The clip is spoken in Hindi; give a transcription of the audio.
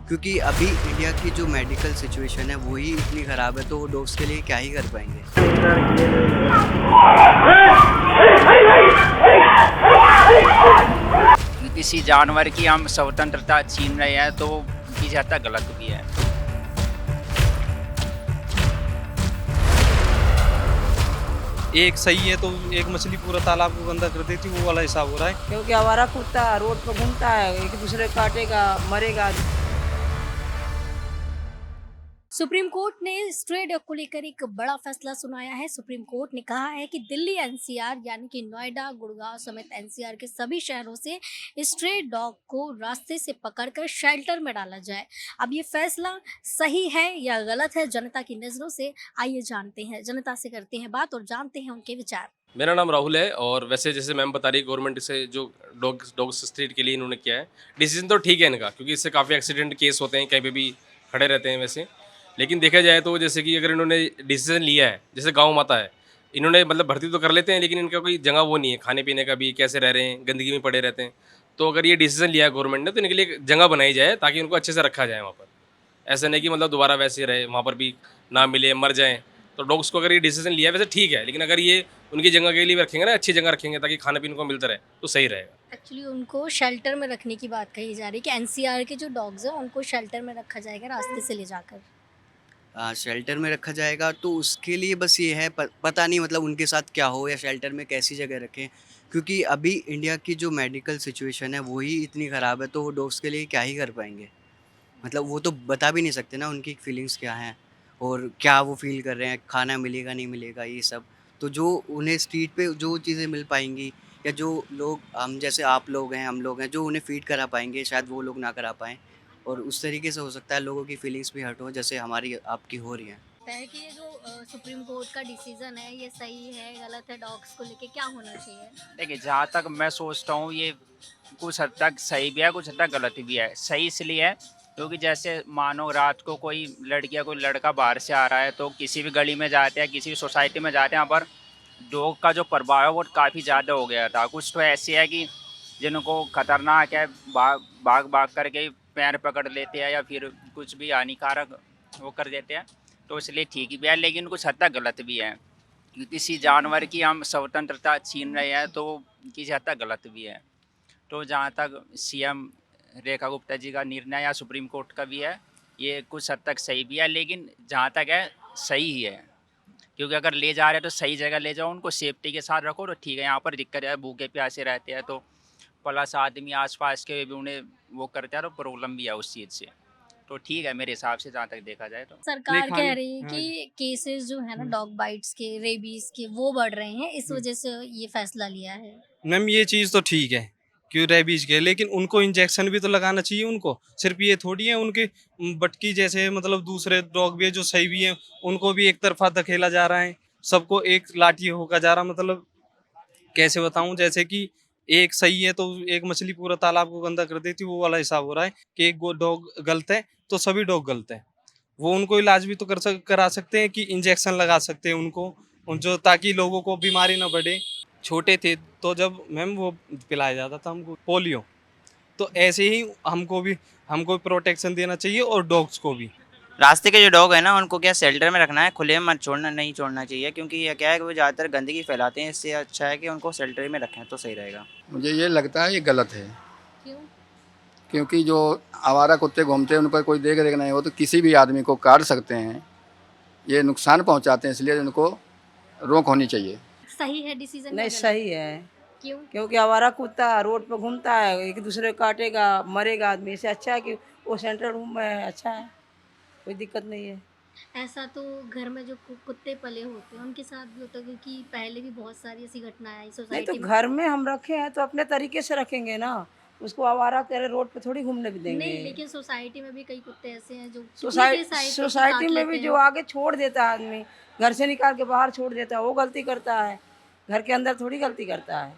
क्योंकि अभी इंडिया की जो मेडिकल सिचुएशन है वो ही इतनी ख़राब है, तो वो डॉग्स के लिए क्या ही कर पाएंगे। कि किसी जानवर की हम स्वतंत्रता छीन रहे हैं तो वो किसी हद तक गलत भी है। एक सही है तो एक मछली पूरा तालाब को गंदा कर देती, वो वाला हिसाब हो रहा है। क्योंकि आवारा कुत्ता रोड पर घूमता है, एक दूसरे को काटेगा, मरेगा। सुप्रीम कोर्ट ने स्ट्रे डॉग को लेकर एक बड़ा फैसला सुनाया है। सुप्रीम कोर्ट ने कहा है कि दिल्ली एनसीआर यानी कि नोएडा, गुड़गांव समेत एनसीआर के सभी शहरों से स्ट्रे डॉग को रास्ते से पकड़कर शेल्टर में डाला जाए। अब ये फैसला सही है या गलत है, जनता की नजरों से आइए जानते हैं, जनता से करते हैं बात और जानते हैं उनके विचार। मेरा नाम राहुल है। और वैसे जैसे मैम बता रही गवर्नमेंट से जो डॉग्स स्ट्रीट के लिए इन्होंने किया है, डिसीजन तो ठीक है इनका, क्योंकि इससे काफ़ी एक्सीडेंट केस होते हैं, कहीं पे भी खड़े रहते हैं वैसे। लेकिन देखा जाए तो जैसे कि अगर इन्होंने डिसीजन लिया है, जैसे गाँव माता है, इन्होंने मतलब भर्ती तो कर लेते हैं, लेकिन इनका कोई जगह वो नहीं है खाने पीने का भी, कैसे रह रहे हैं, गंदगी में पड़े रहते हैं। तो अगर ये डिसीजन लिया है गवर्नमेंट ने, तो इनके लिए एक जगह बनाई जाए ताकि उनको अच्छे से रखा जाए वहाँ पर। ऐसा नहीं कि मतलब दोबारा वैसे रहे, वहाँ पर भी ना मिले, मर जाएँ। तो डॉग्स को अगर ये डिसीजन लिया है वैसे ठीक है, लेकिन अगर ये उनकी जगह के लिए भी रखेंगे ना, अच्छी जगह रखेंगे ताकि खाने पीने को मिलता रहे, तो सही रहेगा। एक्चुअली उनको शेल्टर में रखने की बात कही जा रही है कि एनसीआर के जो डॉग्स हैं उनको शेल्टर में रखा जाएगा रास्ते से ले जाकर। शेल्टर में रखा जाएगा तो उसके लिए बस ये है, पता नहीं मतलब उनके साथ क्या हो या शेल्टर में कैसी जगह रखें, क्योंकि अभी इंडिया की जो मेडिकल सिचुएशन है वो ही इतनी ख़राब है, तो वो डॉग्स के लिए क्या ही कर पाएंगे। मतलब वो तो बता भी नहीं सकते ना उनकी फीलिंग्स क्या हैं और क्या वो फील कर रहे हैं, खाना मिलेगा नहीं मिलेगा ये सब। तो जो उन्हें स्ट्रीट पे जो चीज़ें मिल पाएंगी या जो लोग हम जैसे आप लोग हैं, हम लोग हैं, जो उन्हें फीड करा पाएंगे, शायद वो लोग ना करा पाएँ। और उस तरीके से हो सकता है लोगों की फीलिंग्स भी हर्ट हो, जैसे हमारी आपकी हो रही हैं। लगता है कि ये जो सुप्रीम कोर्ट का डिसीजन है ये सही है गलत है, डॉग्स को लेके क्या होना चाहिए? देखिए, जहाँ तक मैं सोचता हूँ ये कुछ हद तक सही भी है, कुछ हद तक गलत भी है। सही इसलिए है क्योंकि जैसे मानो रात को कोई लड़की या कोई लड़का बाहर से आ रहा है, तो किसी भी गली में जाते हैं, किसी भी सोसाइटी में जाते हैं, यहाँ पर डॉग का जो प्रभाव है वो काफ़ी ज़्यादा हो गया था। कुछ तो ऐसे है कि जिनको खतरनाक है, भाग भाग भाग करके ही पैर पकड़ लेते हैं या फिर कुछ भी हानिकारक वो कर देते हैं। तो इसलिए ठीक भी है, लेकिन कुछ हद तक गलत भी है कि किसी जानवर की हम स्वतंत्रता छीन रहे हैं तो वो किसी हद तक गलत भी है। तो जहाँ तक सीएम रेखा गुप्ता जी का निर्णय या सुप्रीम कोर्ट का भी है, ये कुछ हद तक सही भी है, लेकिन जहाँ तक है सही ही है। क्योंकि अगर ले जा रहे हैं तो सही जगह ले जाओ, उनको सेफ्टी के साथ रखो तो ठीक है। यहाँ पर दिक्कत है, भूखे प्यासे रहते हैं, तो प्लस आदमी आसपास के भी उन्हें वो करते हैं तो प्रॉब्लम भी है उस चीज़ से। तो ठीक है मेरे हिसाब से, जहाँ तक देखा जाए तो। सरकार कह रही है कि केसेस जो है ना डॉग बाइट्स के, रेबीज के, वो बढ़ रहे हैं, इस वजह से ये फैसला लिया है। मैम ये चीज़ तो ठीक है क्यों रेबीज के, लेकिन उनको इंजेक्शन भी तो लगाना चाहिए। उनको सिर्फ ये थोड़ी है उनके बटकी जैसे, मतलब दूसरे डॉग भी है जो सही भी है, उनको भी एक तरफा धकेला जा रहा है, सबको एक लाठी होकर जा रहा। मतलब कैसे बताऊं, जैसे कि एक सही है तो एक मछली पूरा तालाब को गंदा कर देती, वो वाला हिसाब हो रहा है कि एक डॉग गलत है तो सभी डॉग गलत है। वो उनको इलाज भी तो करा सकते हैं कि इंजेक्शन लगा सकते हैं उनको, जो ताकि लोगों को बीमारी ना बढ़े। छोटे थे तो जब मैम वो पिलाया जाता था हमको पोलियो, तो ऐसे ही हमको प्रोटेक्शन देना चाहिए और डॉग्स को भी। रास्ते के जो डॉग है ना, उनको क्या शेल्टर में रखना है, खुले में मत छोड़ना, नहीं छोड़ना चाहिए, क्योंकि ये क्या है कि वो ज़्यादातर गंदगी फैलाते हैं। इससे अच्छा है कि उनको शेल्टर में रखें तो सही रहेगा। मुझे ये लगता है ये गलत है, क्यों? क्योंकि जो आवारा कुत्ते घूमते हैं उन पर कोई देख रेख नहीं हो तो किसी भी आदमी को काट सकते हैं, ये नुकसान पहुंचाते हैं, इसलिए इनको रोक होनी चाहिए। सही है डिसीजन? नहीं, सही है। क्यों? क्योंकि आवारा कुत्ता रोड पर घूमता है, एक दूसरे को काटेगा, मरेगा आदमी। इससे अच्छा है कि वो सेंट्रल रूम में अच्छा है, कोई दिक्कत नहीं है। ऐसा तो घर में जो कुत्ते पले होते हैं उनके साथ भी होता है, क्योंकि पहले भी बहुत सारी ऐसी घटनाएं आई नहीं तो सोसाइटी में। घर में हम रखे हैं तो अपने तरीके से रखेंगे ना, उसको आवारा करे रोड पे थोड़ी घूमने भी देंगे। नहीं, लेकिन सोसाइटी में भी कई कुत्ते ऐसे हैं जो सोसाइटी में भी जो आगे छोड़ देता है आदमी, घर से निकाल के बाहर छोड़ देता है, वो गलती करता है। घर के अंदर थोड़ी गलती करता है।